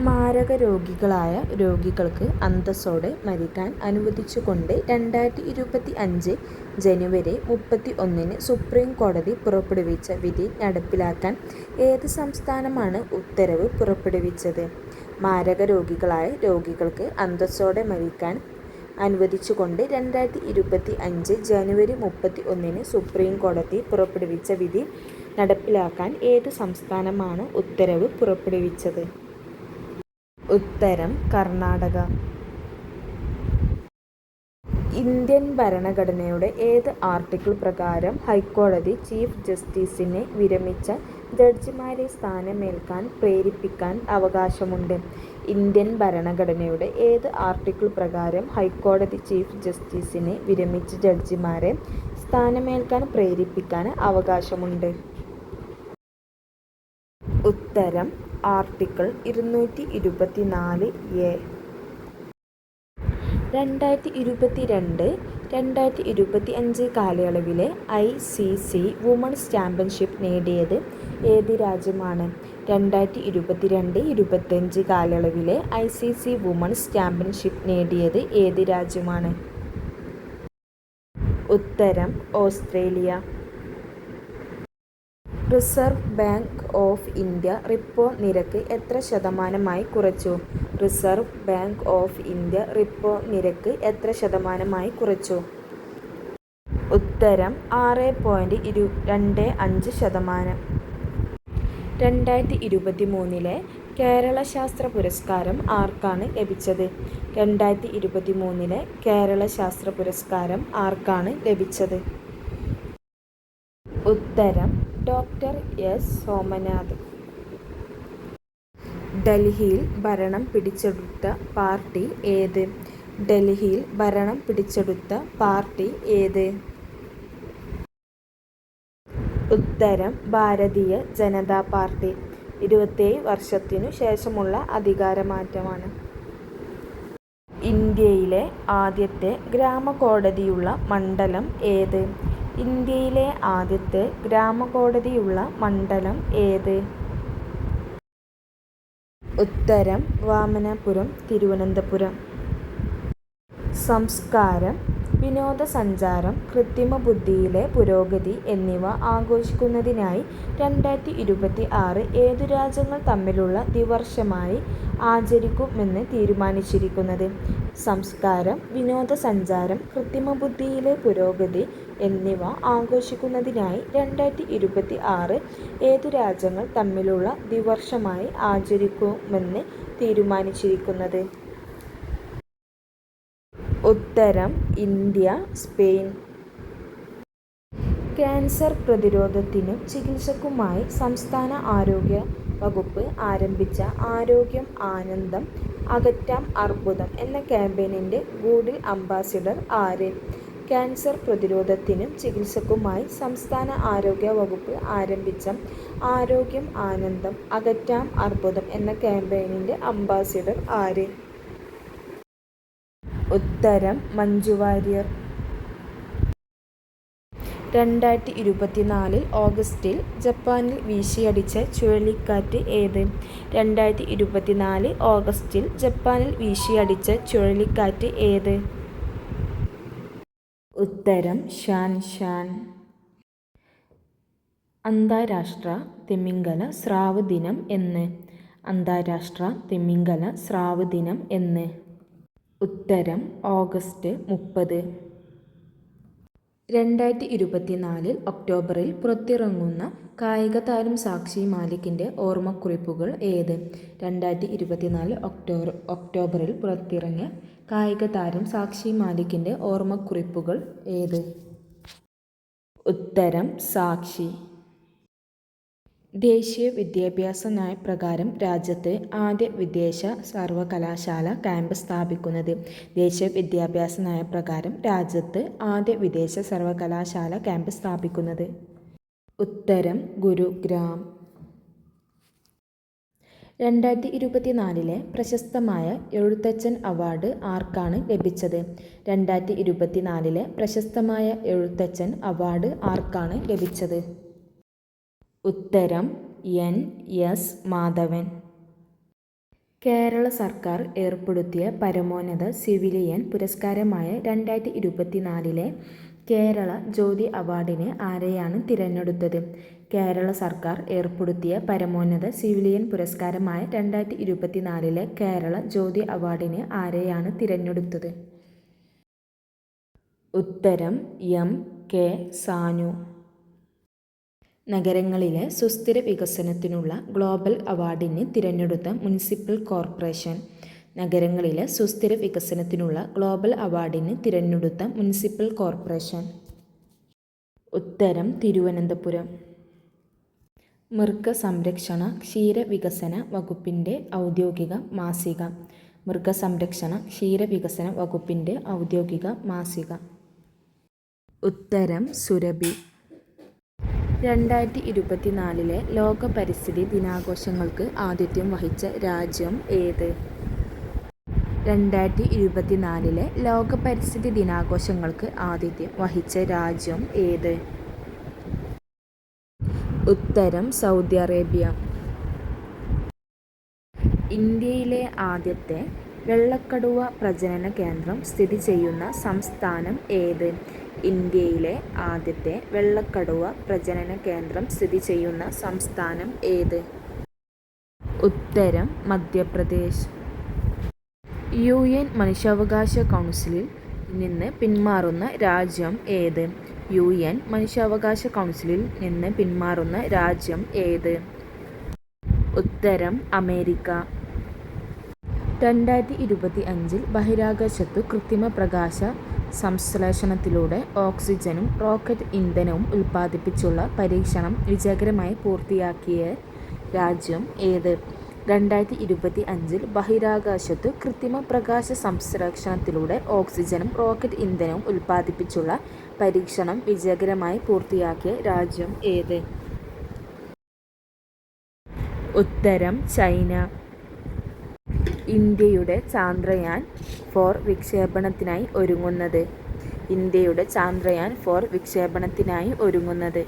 മാരകരോഗികളായ രോഗികൾക്ക് അന്തസ്സോടെ മരിക്കാൻ അനുവദിച്ചുകൊണ്ട് 2025 ജനുവരി 31 സുപ്രീം കോടതി പുറപ്പെടുവിച്ച വിധി നടപ്പിലാക്കാൻ ഏത് സംസ്ഥാനമാണ് ഉത്തരവ് പുറപ്പെടുവിച്ചത്? മാരകരോഗികളായ രോഗികൾക്ക് അന്തസ്സോടെ മരിക്കാൻ അനുവദിച്ചുകൊണ്ട് 2025 ജനുവരി 31 സുപ്രീം കോടതി പുറപ്പെടുവിച്ച വിധി നടപ്പിലാക്കാൻ ഏത് സംസ്ഥാനമാണ് ഉത്തരവ് പുറപ്പെടുവിച്ചത്? ഉത്തരം കർണാടക. ഇന്ത്യൻ ഭരണഘടനയുടെ ഏത് ആർട്ടിക്കിൾ പ്രകാരം ഹൈക്കോടതി ചീഫ് ജസ്റ്റിസിനെ വിരമിച്ച ജഡ്ജിമാരെ സ്ഥാനമേൽക്കാൻ പ്രേരിപ്പിക്കാൻ അവകാശമുണ്ട്? ഇന്ത്യൻ ഭരണഘടനയുടെ ഏത് ആർട്ടിക്കിൾ പ്രകാരം ഹൈക്കോടതി ചീഫ് ജസ്റ്റിസിനെ വിരമിച്ച ജഡ്ജിമാരെ സ്ഥാനമേൽക്കാൻ പ്രേരിപ്പിക്കാൻ അവകാശമുണ്ട്? ഉത്തരം ആർട്ടിക്കിൾ 224A. 2022-2025 കാലയളവിലെ ICC വുമൺസ് ചാമ്പ്യൻഷിപ്പ് നേടിയത് ഏത് രാജ്യമാണ്? 2022-2025 കാലയളവിലെ ICC വുമൺസ് ചാമ്പ്യൻഷിപ്പ് നേടിയത് ഏത് രാജ്യമാണ്? ഉത്തരം Australia. Reserve bank of India repo നിരക്ക് എത്ര ശതമാനമായി കുറച്ചു? Reserve bank of India repo നിരക്ക് എത്ര ശതമാനമായി കുറച്ചു? ഉത്തരം 6.25%. 2023 കേരള ശാസ്ത്ര പുരസ്കാരം ആർക്കാണ് ലഭിച്ചത്? 2023 കേരള ശാസ്ത്ര പുരസ്കാരം ആർക്കാണ് ലഭിച്ചത്? ഉത്തരം ഡോക്ടർ എസ് സോമനാഥ്. ഡൽഹിയിൽ ഭരണം പിടിച്ചെടുത്ത പാർട്ടി ഏത്? ഡൽഹിയിൽ ഭരണം പിടിച്ചെടുത്ത പാർട്ടി ഏത്? ഉത്തരം ഭാരതീയ ജനതാ പാർട്ടി. 27 വർഷത്തിനു ശേഷമുള്ള അധികാരമാറ്റമാണ്. ഇന്ത്യയിലെ ആദ്യത്തെ ഗ്രാമകോടതിയുള്ള മണ്ഡലം ഏത്? ഇന്ത്യയിലെ ആദ്യത്തെ ഗ്രാമകോടതിയുള്ള മണ്ഡലം ഏത്? ഉത്തരം വാമനപുരം, തിരുവനന്തപുരം. സംസ്കാരം, വിനോദസഞ്ചാരം, കൃത്രിമബുദ്ധിയിലെ പുരോഗതി എന്നിവ ആഘോഷിക്കുന്നതിനായി 2026 ഏതു രാജ്യങ്ങൾ തമ്മിലുള്ള ദ്വിവർഷമായി ആചരിക്കുമെന്ന് തീരുമാനിച്ചിരിക്കുന്നത്? സംസ്കാരം, വിനോദസഞ്ചാരം, കൃത്രിമബുദ്ധിയിലെ പുരോഗതി എന്നിവ ആഘോഷിക്കുന്നതിനായി 2026 ഏതു രാജ്യങ്ങൾ തമ്മിലുള്ള ദ്വിവർഷമായി ആചരിക്കുമെന്ന് തീരുമാനിച്ചിരിക്കുന്നത്? ഉത്തരം ഇന്ത്യ, സ്പെയിൻ. ക്യാൻസർ പ്രതിരോധത്തിനും ചികിത്സയ്ക്കുമായി സംസ്ഥാന ആരോഗ്യ വകുപ്പ് ആരംഭിച്ച ആരോഗ്യം ആനന്ദം അകറ്റാം അർബുദം എന്ന ക്യാമ്പയിനിൻ്റെ ഗൂഗിൾ അംബാസിഡർ ആര്? ക്യാൻസർ പ്രതിരോധത്തിനും ചികിത്സയ്ക്കുമായി സംസ്ഥാന ആരോഗ്യ വകുപ്പ് ആരംഭിച്ച ആരോഗ്യം ആനന്ദം അകറ്റാം അർബുദം എന്ന ക്യാമ്പയിനിൻ്റെ അംബാസിഡർ ആര്? ഉത്തരം മഞ്ജു വാര്യർ. 2024 ഓഗസ്റ്റിൽ ജപ്പാനിൽ വീശിയടിച്ച ചുഴലിക്കാറ്റ് ഏത്? 2024 ഓഗസ്റ്റിൽ ജപ്പാനിൽ വീശിയടിച്ച ചുഴലിക്കാറ്റ് ഏത്? ഉത്തരം ഷാൻ. അന്താരാഷ്ട്ര തിമിംഗല സ്രാവ് ദിനം എന്ന്? അന്താരാഷ്ട്ര തിമിംഗല സ്രാവ് ദിനം എന്ന്? ഉത്തരം ഓഗസ്റ്റ് 30. 2024 ഒക്ടോബറിൽ പുറത്തിറങ്ങുന്ന കായികതാരം സാക്ഷി മാലിക്കിൻ്റെ ഓർമ്മക്കുറിപ്പുകൾ ഏത്? 2024 ഒക്ടോബറിൽ പുറത്തിറങ്ങിയ കായികതാരം സാക്ഷി മാലിക്കിൻ്റെ ഓർമ്മക്കുറിപ്പുകൾ ഏത്? ഉത്തരം സാക്ഷി. ദേശീയ വിദ്യാഭ്യാസ നയപ്രകാരം രാജ്യത്ത് ആദ്യ വിദേശ സർവകലാശാല ക്യാമ്പസ് സ്ഥാപിക്കുന്നത്? ദേശീയ വിദ്യാഭ്യാസ നയപ്രകാരം രാജ്യത്ത് ആദ്യ വിദേശ സർവകലാശാല ക്യാമ്പസ് സ്ഥാപിക്കുന്നത്? ഉത്തരം ഗുരുഗ്രാം. 2024 പ്രശസ്തമായ എഴുത്തച്ഛൻ അവാർഡ് ആർക്കാണ് ലഭിച്ചത്? 2024 പ്രശസ്തമായ എഴുത്തച്ഛൻ അവാർഡ് ആർക്കാണ് ലഭിച്ചത്? ഉത്തരം N.S. മാധവൻ. കേരള സർക്കാർ ഏർപ്പെടുത്തിയ പരമോന്നത സിവിലിയൻ പുരസ്കാരമായ 2024 കേരള ജ്യോതി അവാർഡിന് ആരെയാണ് തിരഞ്ഞെടുത്തത്? കേരള സർക്കാർ ഏർപ്പെടുത്തിയ പരമോന്നത സിവിലിയൻ പുരസ്കാരമായ 2024 കേരള ജ്യോതി അവാർഡിന് ആരെയാണ് തിരഞ്ഞെടുത്തത്? ഉത്തരം എം. കെ. സാനു. നഗരങ്ങളിലെ സുസ്ഥിര വികസനത്തിനുള്ള ഗ്ലോബൽ അവാർഡിന് തിരഞ്ഞെടുത്ത മുനിസിപ്പൽ കോർപ്പറേഷൻ. നഗരങ്ങളിലെ സുസ്ഥിര വികസനത്തിനുള്ള ഗ്ലോബൽ അവാർഡിന് തിരഞ്ഞെടുത്ത മുനിസിപ്പൽ കോർപ്പറേഷൻ. ഉത്തരം തിരുവനന്തപുരം. മൃഗസംരക്ഷണ ക്ഷീരവികസന വകുപ്പിൻ്റെ ഔദ്യോഗിക മാസിക. മൃഗസംരക്ഷണ ക്ഷീരവികസന വകുപ്പിൻ്റെ ഔദ്യോഗിക മാസിക. ഉത്തരം സുരഭി. 2024 ലോക പരിസ്ഥിതി ദിനാഘോഷങ്ങൾക്ക് ആതിഥ്യം വഹിച്ച രാജ്യം ഏത്? 2024 ലോക പരിസ്ഥിതി ദിനാഘോഷങ്ങൾക്ക് ആതിഥ്യം വഹിച്ച രാജ്യം ഏത്? ഉത്തരം സൗദി അറേബ്യ. ഇന്ത്യയിലെ ആദ്യത്തെ വെള്ളക്കടുവ പ്രജനന കേന്ദ്രം സ്ഥിതി ചെയ്യുന്ന സംസ്ഥാനം ഏത്? ഇന്ത്യയിലെ ആദ്യത്തെ വെള്ളക്കടുവ പ്രജനന കേന്ദ്രം സ്ഥിതി ചെയ്യുന്ന സംസ്ഥാനം ഏത്? ഉത്തരം മധ്യപ്രദേശ്. UN മനുഷ്യാവകാശ കൗൺസിലിൽ നിന്ന് പിന്മാറുന്ന രാജ്യം ഏത്? UN മനുഷ്യാവകാശ കൗൺസിലിൽ നിന്ന് പിന്മാറുന്ന രാജ്യം ഏത്? ഉത്തരം അമേരിക്ക. 2025 ബഹിരാകാശത്തു കൃത്രിമ പ്രകാശ സംശ്ലേഷണത്തിലൂടെ ഓക്സിജനും റോക്കറ്റ് ഇന്ധനവും ഉൽപ്പാദിപ്പിച്ചുള്ള പരീക്ഷണം വിജയകരമായി പൂർത്തിയാക്കിയ രാജ്യം ഏത്? 2025 ബഹിരാകാശത്തു കൃത്രിമ പ്രകാശ സംശ്ലേഷണത്തിലൂടെ ഓക്സിജനും റോക്കറ്റ് ഇന്ധനവും ഉൽപ്പാദിപ്പിച്ചുള്ള പരീക്ഷണം വിജയകരമായി പൂർത്തിയാക്കിയ രാജ്യം ഏത്? ഉത്തരം ചൈന. ഇന്ത്യയുടെ ചാന്ദ്രയാൻ 4 വിക്ഷേപണത്തിനായി ഒരുങ്ങുന്നത്. ഇന്ത്യയുടെ ചാന്ദ്രയാൻ 4 വിക്ഷേപണത്തിനായി ഒരുങ്ങുന്നത്.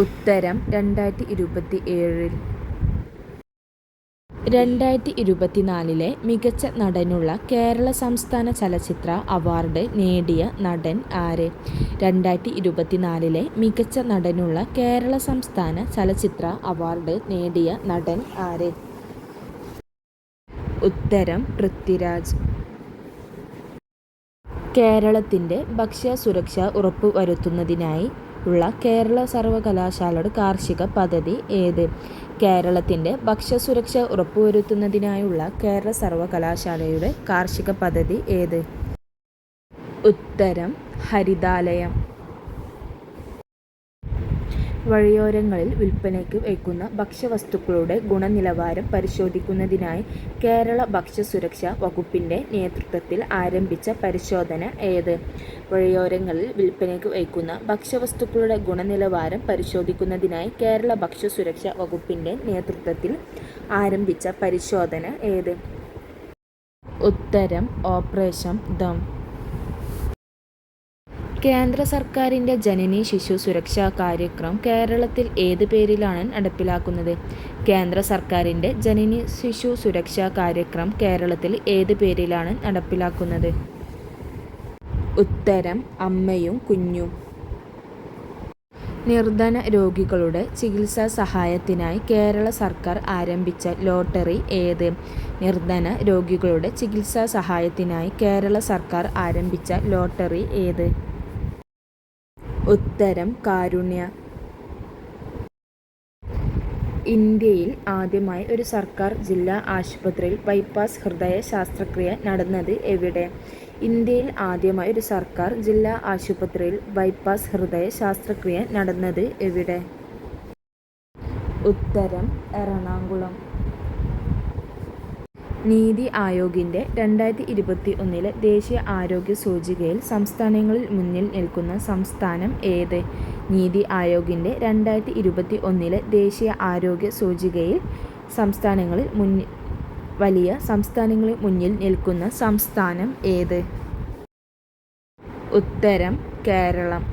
ഉത്തരം 2027. 2024 മികച്ച നടനുള്ള കേരള സംസ്ഥാന ചലച്ചിത്ര അവാർഡ് നേടിയ നടൻ ആര്? 2024 മികച്ച നടനുള്ള കേരള സംസ്ഥാന ചലച്ചിത്ര അവാർഡ് നേടിയ നടൻ ആര്? ഉത്തരം പൃഥ്വിരാജ്. കേരളത്തിൻ്റെ ഭക്ഷ്യസുരക്ഷ ഉറപ്പുവരുത്തുന്നതിനായി ഉള്ള കേരള സർവകലാശാലയുടെ കാർഷിക പദ്ധതി ഏത്? കേരളത്തിൻ്റെ ഭക്ഷ്യസുരക്ഷ ഉറപ്പുവരുത്തുന്നതിനായുള്ള കേരള സർവകലാശാലയുടെ കാർഷിക പദ്ധതി ഏത്? ഉത്തരം ഹരിതാലയം. വഴിയോരങ്ങളിൽ വിൽപ്പനയ്ക്ക് വയ്ക്കുന്ന ഭക്ഷ്യവസ്തുക്കളുടെ ഗുണനിലവാരം പരിശോധിക്കുന്നതിനായി കേരള ഭക്ഷ്യസുരക്ഷാ വകുപ്പിൻ്റെ നേതൃത്വത്തിൽ ആരംഭിച്ച പരിശോധന ഏത്? വഴിയോരങ്ങളിൽ വിൽപ്പനയ്ക്ക് വയ്ക്കുന്ന ഭക്ഷ്യവസ്തുക്കളുടെ ഗുണനിലവാരം പരിശോധിക്കുന്നതിനായി കേരള ഭക്ഷ്യസുരക്ഷാ വകുപ്പിൻ്റെ നേതൃത്വത്തിൽ ആരംഭിച്ച പരിശോധന ഏത്? ഉത്തരം ഓപ്പറേഷൻ ദം. കേന്ദ്ര സർക്കാരിൻ്റെ ജനനി ശിശു സുരക്ഷാ കാര്യക്രം കേരളത്തിൽ ഏത് പേരിലാണ് നടപ്പിലാക്കുന്നത്? കേന്ദ്ര സർക്കാരിൻ്റെ ജനനി ശിശു സുരക്ഷാ കാര്യക്രം കേരളത്തിൽ ഏത് പേരിലാണ് നടപ്പിലാക്കുന്നത്? ഉത്തരം അമ്മയും കുഞ്ഞും. നിർധന രോഗികളുടെ ചികിത്സാ സഹായത്തിനായി കേരള സർക്കാർ ആരംഭിച്ച ലോട്ടറി ഏത്? നിർധന രോഗികളുടെ ചികിത്സാ സഹായത്തിനായി കേരള സർക്കാർ ആരംഭിച്ച ലോട്ടറി ഏത്? ഉത്തരം കാരുണ്യ. ഇന്ത്യയിൽ ആദ്യമായി ഒരു സർക്കാർ ജില്ലാ ആശുപത്രിയിൽ ബൈപ്പാസ് ഹൃദയ ശസ്ത്രക്രിയ നടന്നത് എവിടെ? ഇന്ത്യയിൽ ആദ്യമായി ഒരു സർക്കാർ ജില്ലാ ആശുപത്രിയിൽ ബൈപ്പാസ് ഹൃദയ ശസ്ത്രക്രിയ നടന്നത് എവിടെ? ഉത്തരം എറണാകുളം. നീതി ആയോഗിൻ്റെ 2021 ദേശീയ ആരോഗ്യ സൂചികയിൽ സംസ്ഥാനങ്ങളിൽ മുന്നിൽ നിൽക്കുന്ന സംസ്ഥാനം ഏത്? നീതി ആയോഗിൻ്റെ 2021 ദേശീയ ആരോഗ്യ സൂചികയിൽ വലിയ സംസ്ഥാനങ്ങളിൽ മുന്നിൽ നിൽക്കുന്ന സംസ്ഥാനം ഏത്? ഉത്തരം കേരളം.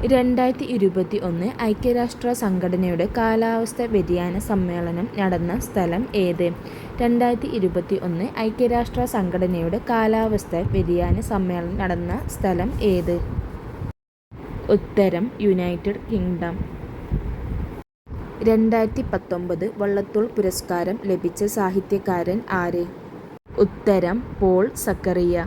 2021 ഐക്യരാഷ്ട്ര സംഘടനയുടെ കാലാവസ്ഥാ വ്യതിയാന സമ്മേളനം നടന്ന സ്ഥലം ഏത്? 2021 ഐക്യരാഷ്ട്ര സംഘടനയുടെ കാലാവസ്ഥാ വ്യതിയാന സമ്മേളനം നടന്ന സ്ഥലം ഏത്? ഉത്തരം യുണൈറ്റഡ് കിങ്ഡം. 2019 വള്ളത്തോൾ പുരസ്കാരം ലഭിച്ച സാഹിത്യകാരൻ ആര്? ഉത്തരം പോൾ സക്കറിയ.